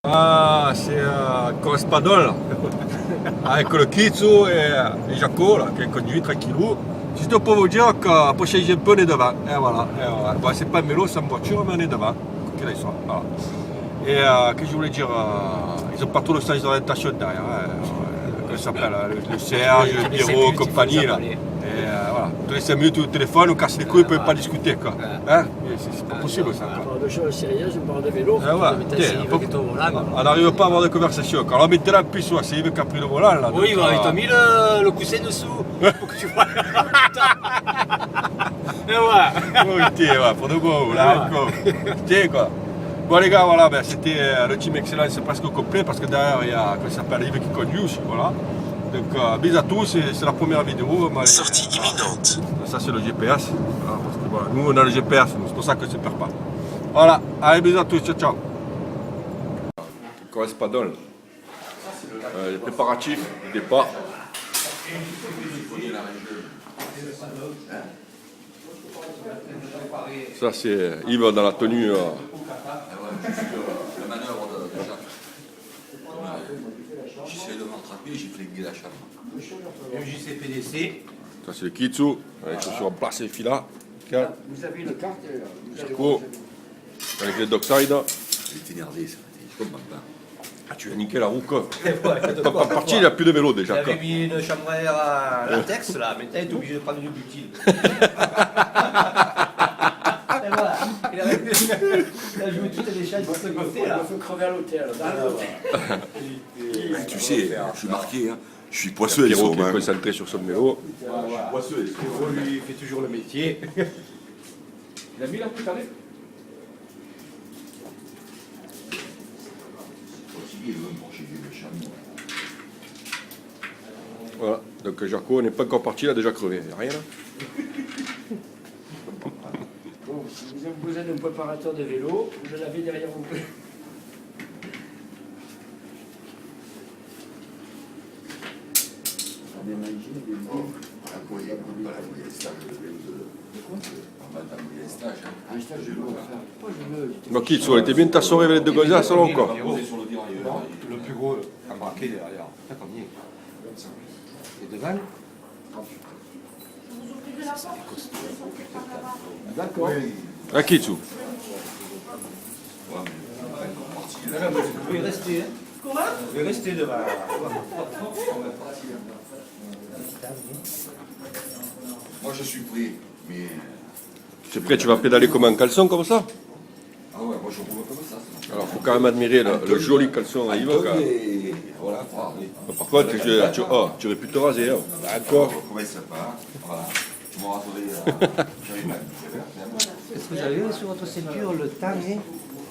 Ah, c'est Correspadol avec le Kitsu et Jaco là, qui conduit tranquillou. Juste pour vous dire que changer un peu, on est devant. Et voilà. Bon, c'est pas un vélo, c'est une voiture, mais on est devant. Quoi qu'il soit. Voilà. Et que je voulais dire, ils n'ont pas trop le sens d'orientation derrière. Comment ça s'appelle, le Serge, le Pierrot, compagnie là. Et voilà. Tous les 5 minutes au téléphone, on casse les couilles, on ne peut pas discuter quoi. Hein? C'est pas possible ça. On parle de choses sérieuses, on parle de vélo. On n'arrive pas à avoir de conversation. Alors maintenant, en plus, c'est Yves qui a pris le volant là. Oui, ils t'ont mis le coussin dessous pour que tu vois. Et voilà. Oh, tiens, ouais, pour de bon, là encore. Tiens quoi. Bon les gars, voilà, ben, c'était le team Excellence presque complet parce que derrière il y a, comment ça s'appelle, Yves qui conduit aussi, voilà. Donc bisous à tous, c'est la première vidéo. Sortie imminente. Ça c'est le GPS. Voilà, parce que, voilà, nous on a le GPS, c'est pour ça que ça ne perd pas. Voilà, allez bisous à tous, ciao ciao. Correspadol. Les préparatifs du départ. Ça c'est Yves dans la tenue. La manœuvre de Jacques. J'essaie de m'attraper, j'ai flingué la chambre. MJCPDC. Ça c'est le Kitsu, avec les chaussures en place et filas. Vous avez une carte Jaco, avec les dockside. Il est énervé, ça. Je comprends pas. Ah, tu as niqué la roue quoi. Pas parti, il n'y a plus de vélo déjà. J'avais mis une chambre à air à latex là, mais t'es obligé de prendre du butyle. Et voilà, il a joué toutes les chaises de ce côté là. Il faut crever à l'hôtel. Tu sais, je suis marqué, hein. Je suis poisseux, ils Pierrot sont qui est concentré sur son vélo. poisseux. Pierrot lui fait toujours le métier. Il a mis la plus carrée. Voilà, donc Jaco n'est pas encore parti, il a déjà crevé. Il n'y a rien là. Bon, si vous avez besoin d'un préparateur de vélo, vous l'avez derrière vous. Des magies, des mots. Un stage de vélo à faire. Pas je veux. Bon, Kitsu, elle était bien ta soirée avec les deux gonzesses alors encore. Le plus gros embarqué derrière. Ça combien? Et devant? D'accord. Ah, Kitsu. Vous pouvez rester. Comment? Vous pouvez rester devant. Moi, je suis prêt, mais. Tu es prêt, tu vas pédaler comme un caleçon comme ça? Ah ouais, moi, je roule comme ça. Alors, faut quand même admirer le joli caleçon à Yves. Et voilà, Par contre, tu aurais pu te raser. Hein. D'accord. comment il s'appelle? Voilà. Tu m'as rasolé. J'avais mal. Est-ce que vous avez sur votre ceinture le temps et...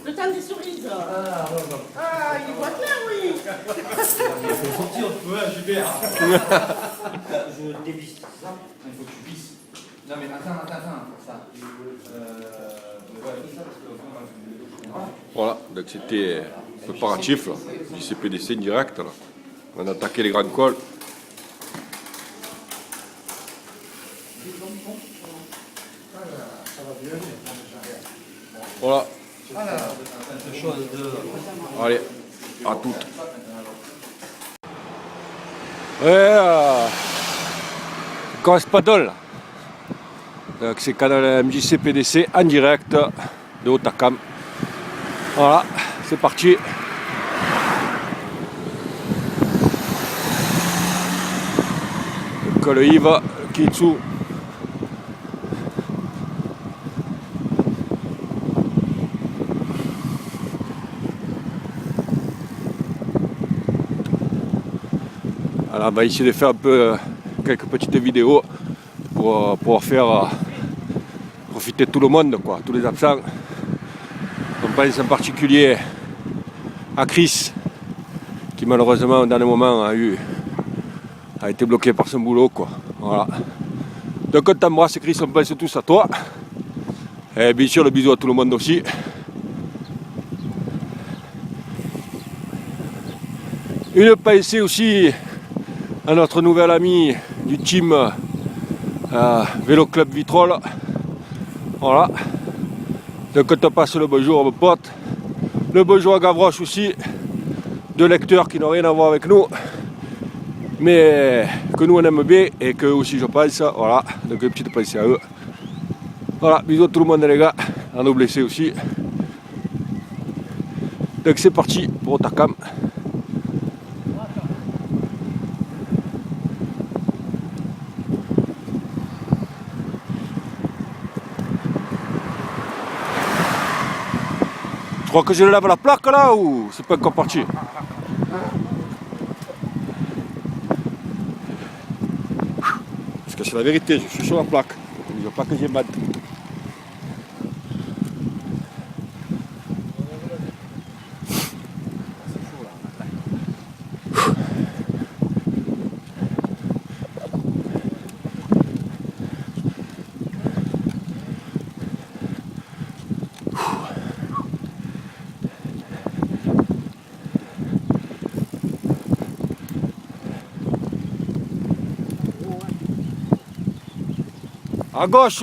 Le temps des cerises. Ah, il voit clair, oui. sortir un peu, Gilbert. Je dévisse ça. Il faut que tu visses. Non mais attends, ça. Voilà, donc c'était préparatif, là, du CPDC direct. Là. On a attaqué les grands cols. Voilà. Allez, à toutes. Correspadol. Donc c'est canal MJCPDC en direct de Otakam. Voilà, c'est parti. Donc le Yves, le Kitsu. Alors on va essayer de faire un peu quelques petites vidéos pour pouvoir faire profiter tout le monde, quoi, tous les absents. On pense en particulier à Chris, qui malheureusement au dernier moment a été bloqué par son boulot, quoi. Voilà. Donc on t'embrasse Chris, on pense tous à toi. Et bien sûr le bisou à tout le monde aussi. Une pensée aussi à notre nouvel ami du team Vélo Club Vitrolles. Voilà. Donc on te passe le bonjour à mon pote. Le bonjour à Gavroche aussi. de lecteurs qui n'ont rien à voir avec nous, mais que nous on aime bien et que aussi je pense, voilà, donc une petite pensée à eux. Voilà, bisous à tout le monde les gars, à nos blessés aussi. Donc c'est parti pour Otakam. Je crois que je lève la plaque là ou c'est pas encore parti? Parce que c'est la vérité, je suis sur la plaque. Je ne veux pas que j'ai mal. À gauche.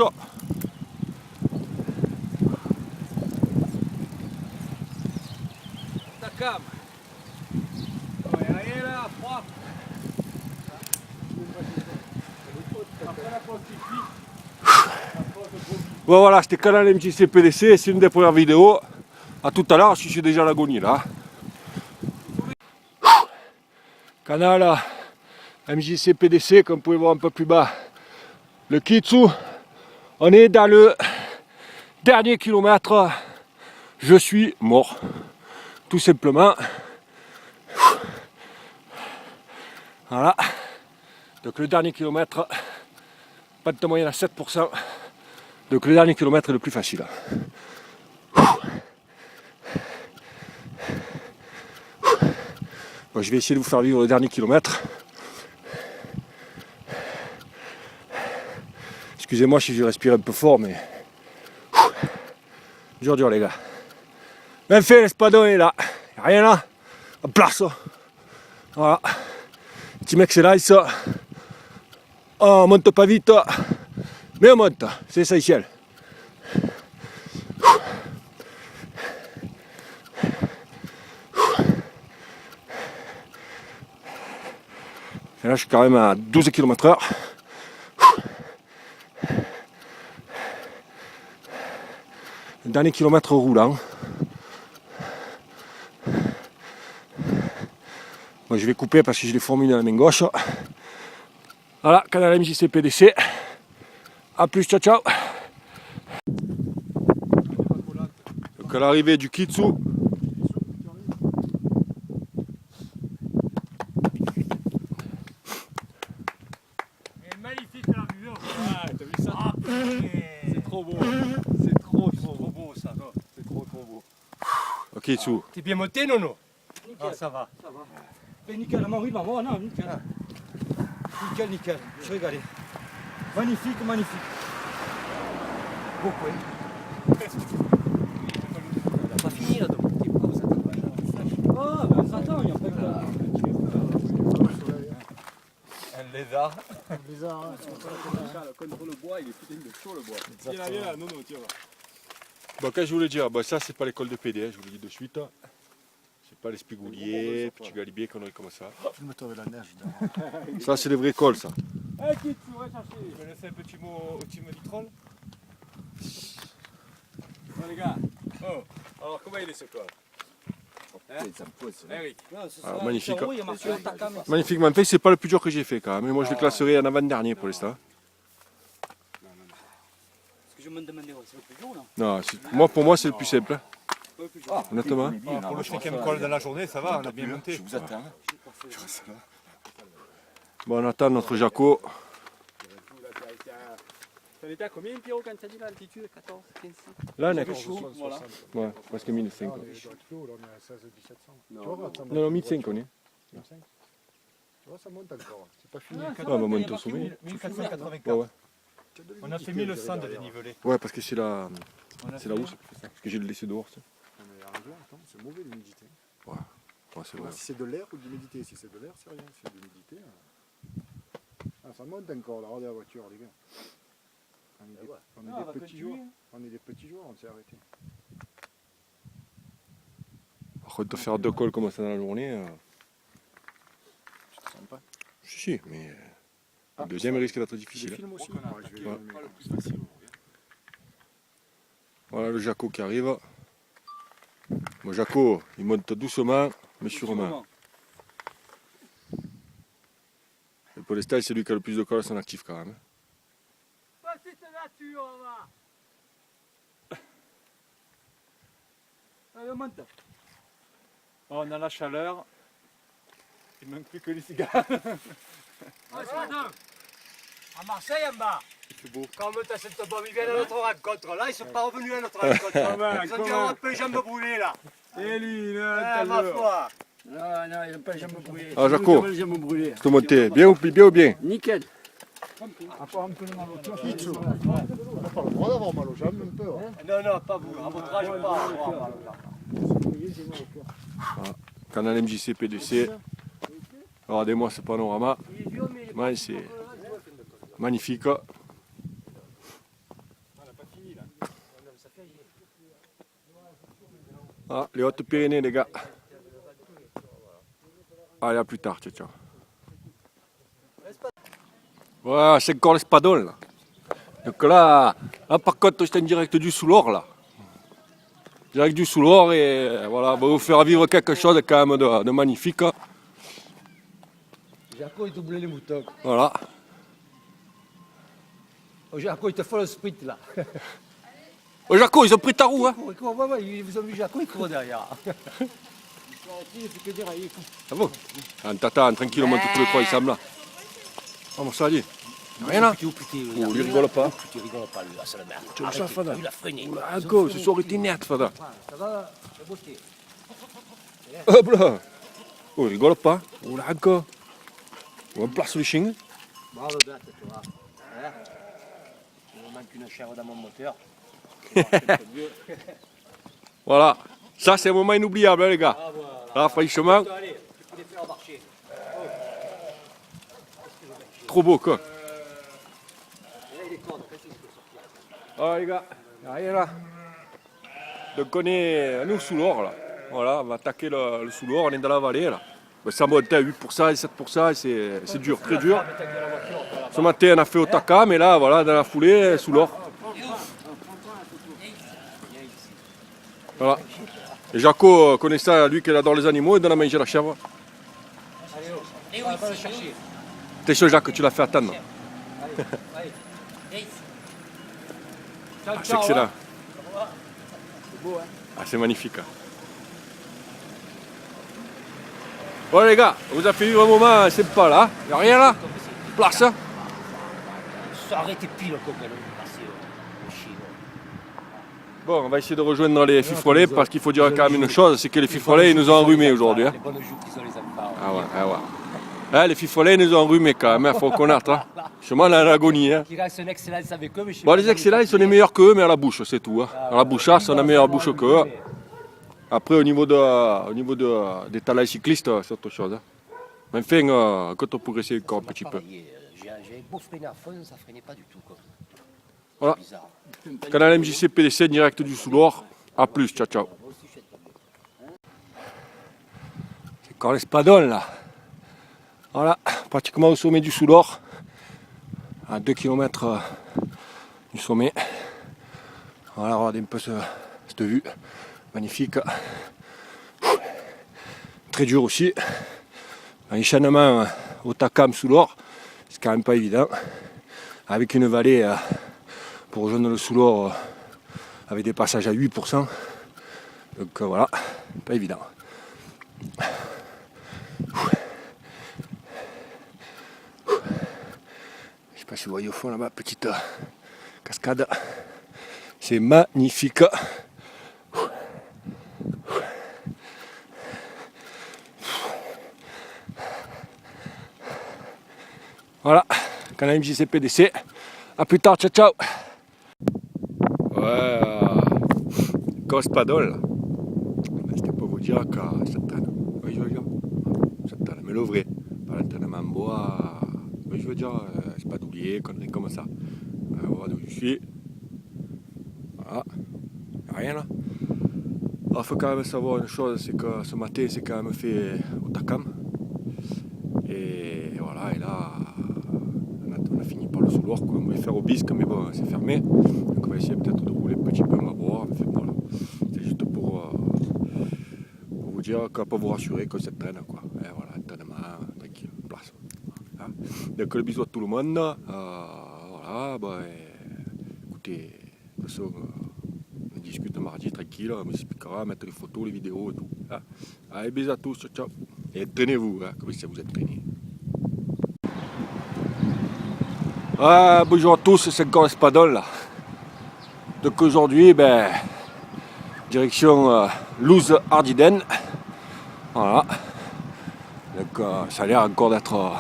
Otakam. Bon voilà, c'était Canal MJC PDC, c'est une des premières vidéos. A tout à l'heure, je suis déjà à l'agonie là. Canal MJC PDC, comme vous pouvez voir un peu plus bas. Le Kitsu, on est dans le dernier kilomètre. Je suis mort, tout simplement. Voilà. Donc le dernier kilomètre, pas de temps moyenne à 7%. Donc le dernier kilomètre est le plus facile. Bon, je vais essayer de vous faire vivre le dernier kilomètre. Excusez-moi si je respire un peu fort, mais dur les gars. Bien fait, l'espadon est là. Y'a rien là. En place. Voilà. Team Excellence. On monte pas vite, mais on monte. C'est essentiel. Et là, je suis quand même à 12 km/h. Le dernier kilomètre roulant. Moi, je vais couper parce que je l'ai formulé à la main gauche. Voilà, Canal MJC PDC. A plus, ciao ciao. Donc à l'arrivée du Kitsu. Magnifique la vue. Ah, t'as vu ça? C'est trop beau. C'est trop beau ça. C'est trop beau. Ok, Kitsu. T'es bien monté, Nono? Ah, ça va. Mais nickel, Marie, maman, non, nickel. Nickel, nickel. Je suis régalé. Magnifique, magnifique. Beau coin. On n'a pas fini là, donc. Ah, ben on s'attend, il n'y a pas de là. Un lézard. Contre le bois, il est putain de chaud le bois. Viens là, Nono, tiens. Bon, quand je voulais dire, bon, ça c'est pas l'école de PD, je vous le dis de suite. C'est pas les spigouliers, petits galibiers, conneries comme ça. Je me trouve la neige. Ça c'est les vraies cols, ça. Eh, Kitsu, va chercher. Je vais laisser un petit mot au team Vitrol. Bon, les gars. Oh, alors comment il est ce col? Eric. Alors, magnifique. Magnifiquement fait, c'est pas le plus dur que j'ai fait quand même. Mais moi je le classerai en avant-dernier pour l'instant. Ce que je me demandais, c'est le plus dur là. Non, moi pour moi c'est le plus simple. Hein. Honnêtement. Pour le 5e col de la journée, ça va, on a bien monté. Je vous attends. Bon, on attend notre Jaco. T'en étais à combien, Pierrot, quand t'as dit l'altitude? 14, 15? Là, on est Voilà. Ouais, presque 1500. On est sur le clos, là, on est à 16 1700. Non, Tu vois, Non, non, 1500 on est. 1500. Tu vois, ça monte encore. C'est pas fini. Ouais, on va monter au sommet. 1484. Ouais, ouais. On a fait 1100 de dénivelé. Ouais, parce que c'est la On a c'est la hausse. Parce que j'ai le laissé dehors. Tu sais. On est en juin, attends, c'est mauvais l'humidité. Ouais, c'est vrai. Si c'est de l'air ou de l'humidité, si c'est de l'air, c'est rien. Si c'est de l'humidité. Ah, ça monte encore, la roue de la voiture, les gars. On est des petits joueurs. On est des petits joueurs, on s'est arrêté. de faire 2 cols comme ça dans la journée. Tu te sens pas? Si, mais le deuxième risque d'être Tu difficile. les filmes aussi? On a Ouais, je attaqué vais- pas le plus facile. Voilà le Jaco qui arrive. Bon, Jaco, il monte doucement, mais sûrement. Et pour l'instant, c'est lui qui a le plus de cols à son actif quand même. Petite nature, va. Allez, monte. Oh, on a la chaleur. Il manque plus que les cigares. À Marseille, en bas. C'est beau. Quand on monte à cette bombe, ils viennent à notre rencontre. Là, ils sont pas revenus à notre rencontre. Ils ont dit, on a un peu les jambes brûlées, là. Et lui, Eh, ma foi. Non, non, ils n'ont pas les jambes brûlées. Ah, Jaco. Ils ont les jambes brûlées. Tu monter bien ou bien? Nickel. Kitsu. On n'a pas le droit d'avoir mal aux jambes un peu. Hein. Non, non, pas vous. À votre âge, pas. Quand on a MJC PDC, regardez-moi ce panorama. Ouais, c'est magnifique. Ah, les Hautes-Pyrénées, les gars. Allez, à plus tard, ciao, ciao. Ouais, c'est encore l'espadon, là. Donc là, par contre, c'est en direct du Soulor, là. Direct du Soulor, et voilà, on va vous faire vivre quelque chose quand même de magnifique. Jaco, il doublait les moutons. Voilà. Oh, Jaco, il te faut le sprint, là. Oh, Jaco, ils ont pris ta roue, hein. Il court, ouais, ils vous ont vu Jaco, il court derrière. Ah bon? On t'attend, tranquille, on monte tous les trois ensemble, là. Oh, mon ça dit. Rien là. Oh, lui rigole pas. Tu rigoles pas, lui, là, c'est la merde. Tu le sais, Fada. Il a freiné. Ah, go, ce soir, il était net, Fada. Ça va, c'est beauté. Hop là. Oh, il rigole pas. Oh, là, encore. On place le chien. Bravo, Bert, toi. Hein? Il me manque une chèvre dans mon moteur. Voilà. Ça, c'est un moment inoubliable, hein, les gars. Ah, voilà. Là, franchement, Allez, tu peux les faire marcher. trop beau, quoi. Là, il est con, qu'est-ce que tu peux sortir? Oh, les gars, y a rien là. Donc, on est sous l'or, là. Voilà, on va attaquer le sous l'or, on est dans la vallée, là. Ça monte à 8%, 7%, c'est dur, très dur. Ce matin, on a fait Otaka, mais là, voilà, dans la foulée, sous l'or. Voilà. Et Jaco connaît ça, lui qui adore les animaux, il donne à manger la chèvre. On va le chercher. T'es sûr, Jacques, que tu l'as fait attendre. Ciao, Ah, c'est excellent. hein. C'est beau, hein? Ah, c'est magnifique. Bon, les gars, on vous a fait vivre un moment sympa là. Y'a rien là? Place. Arrêtez pile, le coquin, passé. Bon, on va essayer de rejoindre les fifrelets parce qu'il faut dire quand même une chose, c'est que les fifrelets ils nous ont enrhumés aujourd'hui. Hein. Les bonnes joues qu'ils ont, les enfants. Ah ouais, ah ouais. Ah, les fifrelets ils nous ont enrhumés quand même, il faut connaître. Hein. Chemin à l'agonie. Hein. Qui reste une excellence avec eux, mais je sais Bon, pas les si excellents ils sont les meilleurs qu'eux, mais à la bouche, c'est tout. Hein. À la bouchasse, on a meilleure bouche qu'eux. Après, au niveau des talents cyclistes, c'est autre chose. Hein. Mais enfin, quand on progresser encore un petit peu. J'ai beau freiner à fond, ça freinait pas du tout. Quoi. Voilà. Bizarre. Canal MJC PDC direct du Soulor. A plus, ciao ciao. C'est encore l'espadon là. Voilà, pratiquement au sommet du Soulor. À 2 km du sommet. Voilà, regardez un peu cette vue. Magnifique. Très dur aussi. Un enchaînement au Takam Soulor. C'est quand même pas évident. Avec une vallée pour rejoindre le Soulor avec des passages à 8%. Donc voilà, pas évident. Je sais pas si vous voyez au fond là-bas, petite cascade. C'est magnifique. Voilà, canal MJC PDC. A plus tard, ciao ciao. Ouais, Cospadol. C'était pour vous dire que ça traîne. Oui, je veux dire. Ça traîne, mais le vrai. Pas l'entraînement en bois. Oui, je veux dire, c'est pas d'oublier, conneries comme ça. Voilà d'où je suis. Voilà. Y'a rien là. Il faut quand même savoir une chose, c'est que ce matin c'est quand même fait au Takam. Et voilà, et là on a fini par le souloir, quoi. On voulait faire au bisque, mais bon, c'est fermé. Donc on va essayer peut-être de rouler un petit peu, on va boire. Enfin, voilà. C'est juste pour vous dire, pour vous rassurer que cette traîne, quoi. Et voilà, entraînement, tranquille, place. Hein. Donc le bisou à tout le monde. Voilà, bah, écoutez, de toute façon, on discute mardi tranquille, on m'expliquera, mettre les photos, les vidéos et tout. Hein. Allez, bisous à tous, ciao, ciao. Et traînez-vous, hein, comme si vous êtes traînés. Bonjour à tous, c'est encore Espadol là. Donc aujourd'hui, direction Louz-Ardiden. Voilà. Donc ça a l'air encore d'être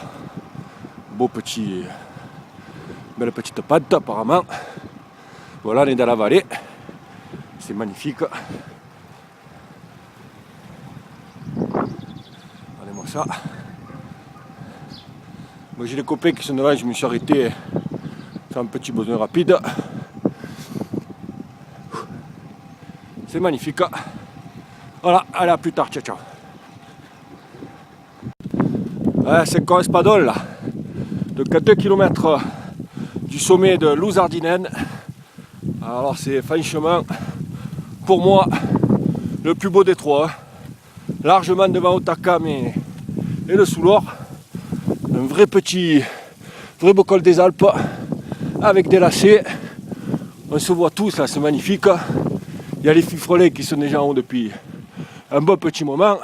belle petite pente apparemment. Voilà, on est dans la vallée. C'est magnifique. Regardez-moi ça. Moi j'ai des copains qui sont devant, je me suis arrêté faire un petit besoin rapide. C'est magnifique. Voilà, allez, à plus tard, ciao ciao. C'est encore Espadol là. Donc à 2 km du sommet de Louz-Ardinen. Alors c'est franchement pour moi le plus beau des trois. Largement devant Otakam et le Soulor. Un vrai beau col des Alpes avec des lacets. On se voit tous là, c'est magnifique. Il y a les fifrelets qui sont déjà en haut depuis un bon petit moment.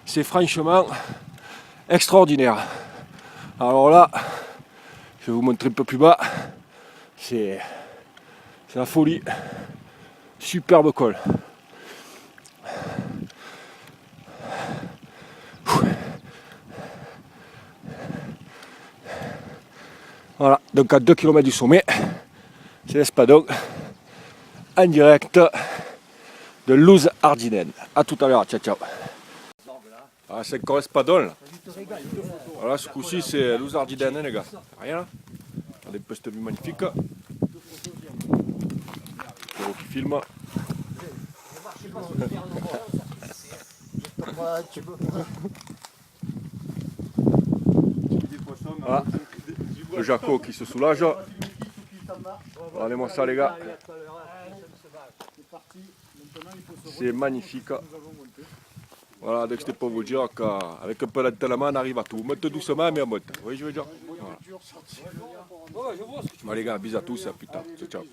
C'est franchement extraordinaire. Alors là, je vais vous montrer un peu plus bas. C'est la folie. Superbe col. Voilà, donc à 2 km du sommet, c'est l'Espadon en direct de Louz-Ardinen. A tout à l'heure, ciao ciao. Ah, c'est encore Espadon là. Voilà, ce coup-ci c'est Louz-Ardinen les gars. Rien là. Regardez un peu cette vue magnifique. Pour qui filme. Voilà. Le Jaco qui se soulage. Regardez-moi ça les gars. C'est magnifique. Voilà, donc c'était pour vous dire qu'avec un peu d'entraînement on arrive à tout. On monte doucement mais on monte. Vous voyez ce que je veux dire? Voilà. Bon les gars, bisous à tous, à plus tard. Ciao ciao.